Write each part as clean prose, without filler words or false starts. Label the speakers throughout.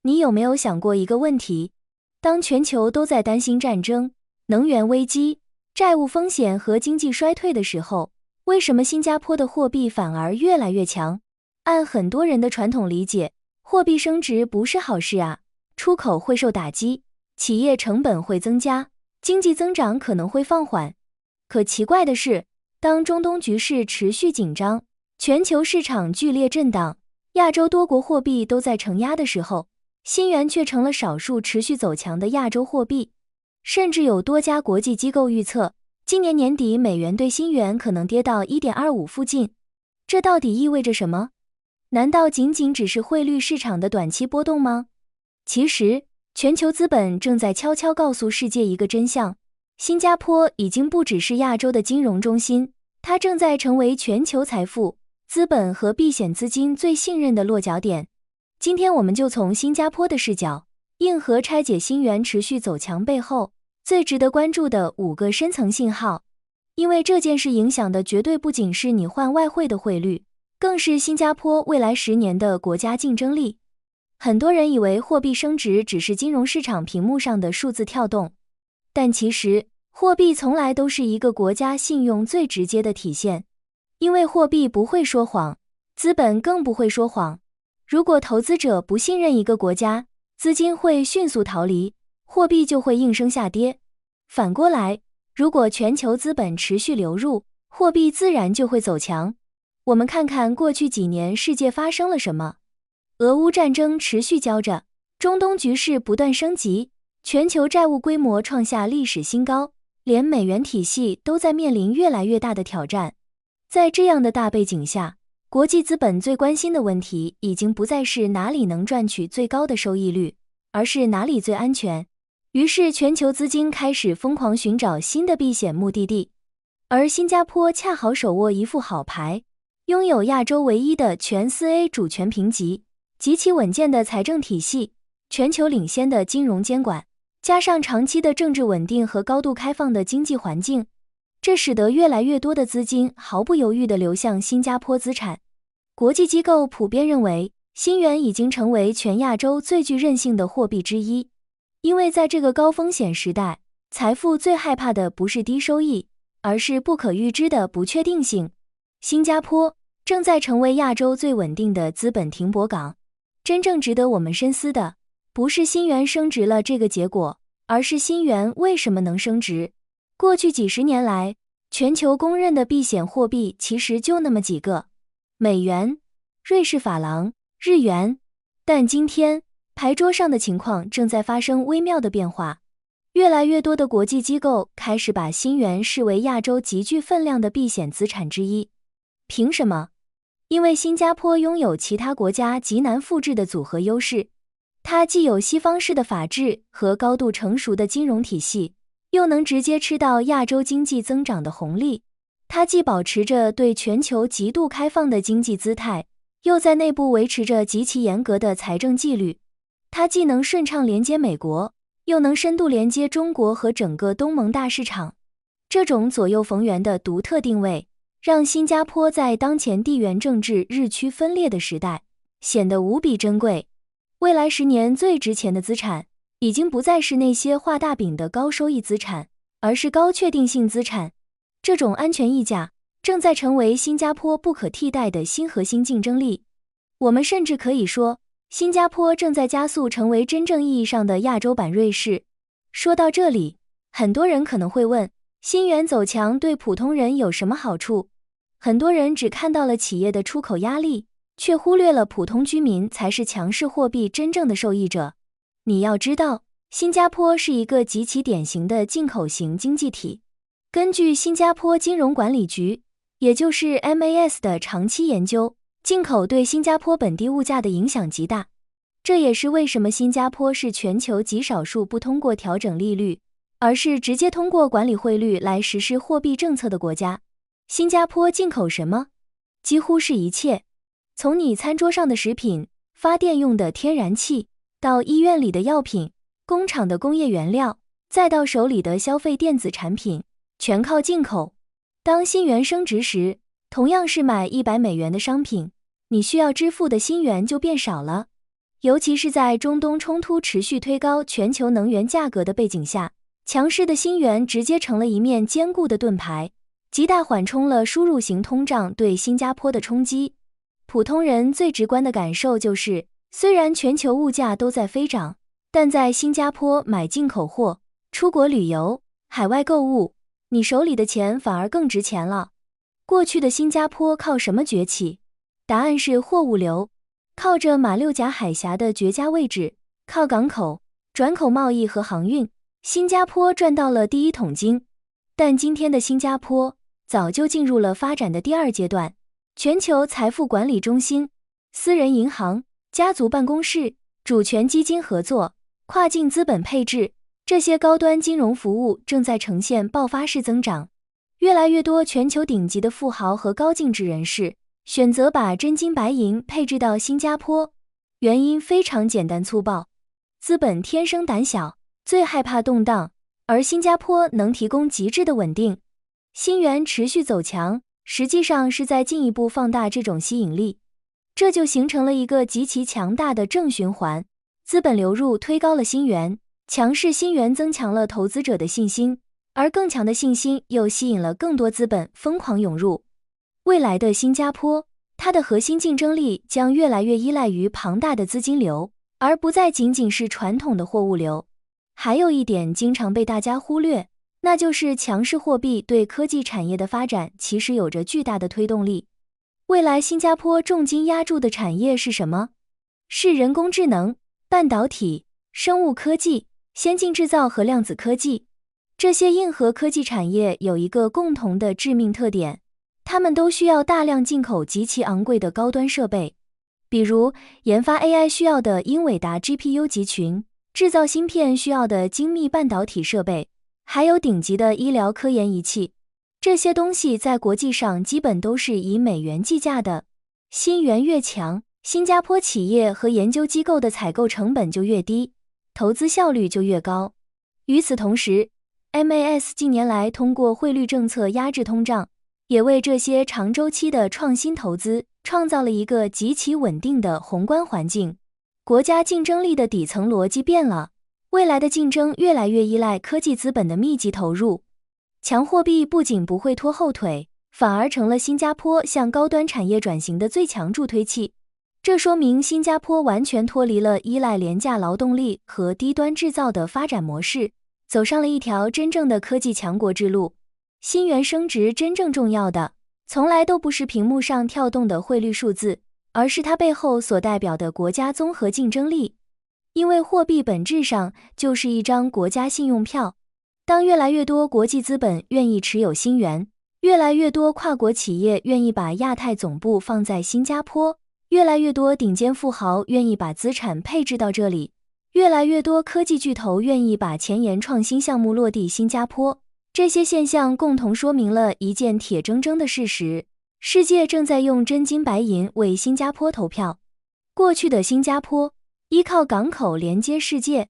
Speaker 1: 你有没有想过一个问题？当全球都在担心战争、能源危机、债务风险和经济衰退的时候，为什么新加坡的货币反而越来越强？按很多人的传统理解，货币升值不是好事啊，出口会受打击，企业成本会增加，经济增长可能会放缓。可奇怪的是，当中东局势持续紧张，全球市场剧烈震荡，亚洲多国货币都在承压的时候，新元却成了少数持续走强的亚洲货币。甚至有多家国际机构预测，今年年底美元对新元可能跌到 1.25 附近。这到底意味着什么？难道仅仅只是汇率市场的短期波动吗？其实，全球资本正在悄悄告诉世界一个真相：新加坡已经不只是亚洲的金融中心，它正在成为全球财富、资本和避险资金最信任的落脚点。今天我们就从新加坡的视角，硬核拆解新元持续走强背后最值得关注的5个深层信号。因为这件事影响的绝对不仅是你换外汇的汇率，更是新加坡未来10年的国家竞争力。很多人以为货币升值只是金融市场屏幕上的数字跳动，但其实货币从来都是一个国家信用最直接的体现。因为货币不会说谎，资本更不会说谎。如果投资者不信任一个国家，资金会迅速逃离，货币就会应声下跌。反过来，如果全球资本持续流入，货币自然就会走强。我们看看过去几年世界发生了什么。俄乌战争持续交着，中东局势不断升级，全球债务规模创下历史新高，连美元体系都在面临越来越大的挑战。在这样的大背景下，国际资本最关心的问题已经不再是哪里能赚取最高的收益率，而是哪里最安全。于是全球资金开始疯狂寻找新的避险目的地，而新加坡恰好手握一副好牌，拥有亚洲唯一的全 4A 主权评级，极其稳健的财政体系，全球领先的金融监管，加上长期的政治稳定和高度开放的经济环境，这使得越来越多的资金毫不犹豫地流向新加坡资产。国际机构普遍认为，新元已经成为全亚洲最具韧性的货币之一。因为在这个高风险时代，财富最害怕的不是低收益，而是不可预知的不确定性。新加坡正在成为亚洲最稳定的资本停泊港。真正值得我们深思的，不是新元升值了这个结果，而是新元为什么能升值。过去几十年来，全球公认的避险货币其实就那么几个：美元、瑞士法郎、日元。但今天牌桌上的情况正在发生微妙的变化，越来越多的国际机构开始把新元视为亚洲极具分量的避险资产之一。凭什么？因为新加坡拥有其他国家极难复制的组合优势，它既有西方式的法治和高度成熟的金融体系，又能直接吃到亚洲经济增长的红利。它既保持着对全球极度开放的经济姿态，又在内部维持着极其严格的财政纪律。它既能顺畅连接美国，又能深度连接中国和整个东盟大市场。这种左右逢源的独特定位，让新加坡在当前地缘政治日趋分裂的时代，显得无比珍贵。未来10年最值钱的资产，已经不再是那些画大饼的高收益资产，而是高确定性资产。这种安全溢价，正在成为新加坡不可替代的新核心竞争力。我们甚至可以说，新加坡正在加速成为真正意义上的亚洲版瑞士。说到这里，很多人可能会问，新元走强对普通人有什么好处？很多人只看到了企业的出口压力，却忽略了普通居民才是强势货币真正的受益者。你要知道，新加坡是一个极其典型的进口型经济体。根据新加坡金融管理局，也就是 MAS 的长期研究，进口对新加坡本地物价的影响极大。这也是为什么新加坡是全球极少数不通过调整利率，而是直接通过管理汇率来实施货币政策的国家。新加坡进口什么？几乎是一切。从你餐桌上的食品、发电用的天然气，到医院里的药品、工厂的工业原料，再到手里的消费电子产品，全靠进口。当新元升值时，同样是买100美元的商品，你需要支付的新元就变少了。尤其是在中东冲突持续推高全球能源价格的背景下，强势的新元直接成了一面坚固的盾牌，极大缓冲了输入型通胀对新加坡的冲击。普通人最直观的感受就是，虽然全球物价都在飞涨，但在新加坡买进口货、出国旅游、海外购物，你手里的钱反而更值钱了。过去的新加坡靠什么崛起？答案是货物流，靠着马六甲海峡的绝佳位置，靠港口、转口贸易和航运，新加坡赚到了第一桶金。但今天的新加坡早就进入了发展的第二阶段，全球财富管理中心、私人银行、家族办公室、主权基金合作、跨境资本配置，这些高端金融服务正在呈现爆发式增长。越来越多全球顶级的富豪和高净值人士选择把真金白银配置到新加坡，原因非常简单粗暴，资本天生胆小，最害怕动荡，而新加坡能提供极致的稳定。新元持续走强，实际上是在进一步放大这种吸引力，这就形成了一个极其强大的正循环，资本流入推高了新元，强势新元增强了投资者的信心，而更强的信心又吸引了更多资本疯狂涌入。未来的新加坡，它的核心竞争力将越来越依赖于庞大的资金流，而不再仅仅是传统的货物流。还有一点经常被大家忽略，那就是强势货币对科技产业的发展其实有着巨大的推动力。未来新加坡重金压注的产业是什么？是人工智能、半导体、生物科技、先进制造和量子科技。这些硬核科技产业有一个共同的致命特点，它们都需要大量进口极其昂贵的高端设备，比如研发 AI 需要的英伟达 GPU 集群，制造芯片需要的精密半导体设备，还有顶级的医疗科研仪器。这些东西在国际上基本都是以美元计价的。新元越强，新加坡企业和研究机构的采购成本就越低，投资效率就越高。与此同时， MAS 近年来通过汇率政策压制通胀，也为这些长周期的创新投资创造了一个极其稳定的宏观环境。国家竞争力的底层逻辑变了，未来的竞争越来越依赖科技资本的密集投入。强货币不仅不会拖后腿，反而成了新加坡向高端产业转型的最强助推器。这说明新加坡完全脱离了依赖廉价劳动力和低端制造的发展模式，走上了一条真正的科技强国之路。新元升值真正重要的，从来都不是屏幕上跳动的汇率数字，而是它背后所代表的国家综合竞争力。因为货币本质上就是一张国家信用票，当越来越多国际资本愿意持有新元，越来越多跨国企业愿意把亚太总部放在新加坡，越来越多顶尖富豪愿意把资产配置到这里，越来越多科技巨头愿意把前沿创新项目落地新加坡。这些现象共同说明了一件铁铮铮的事实：世界正在用真金白银为新加坡投票。过去的新加坡依靠港口连接世界，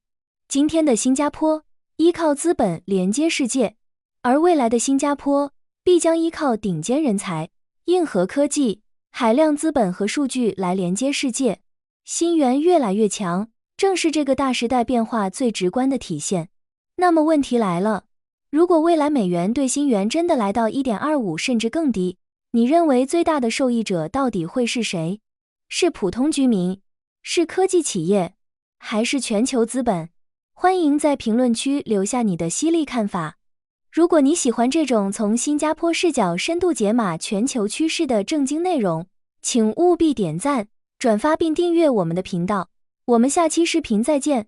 Speaker 1: 今天的新加坡依靠资本连接世界，而未来的新加坡必将依靠顶尖人才、硬核科技、海量资本和数据来连接世界。新元越来越强，正是这个大时代变化最直观的体现。那么问题来了，如果未来美元对新元真的来到 1.25 甚至更低，你认为最大的受益者到底会是谁？是普通居民？是科技企业？还是全球资本？欢迎在评论区留下你的犀利看法。如果你喜欢这种从新加坡视角深度解码全球趋势的正经内容，请务必点赞、转发并订阅我们的频道。我们下期视频再见。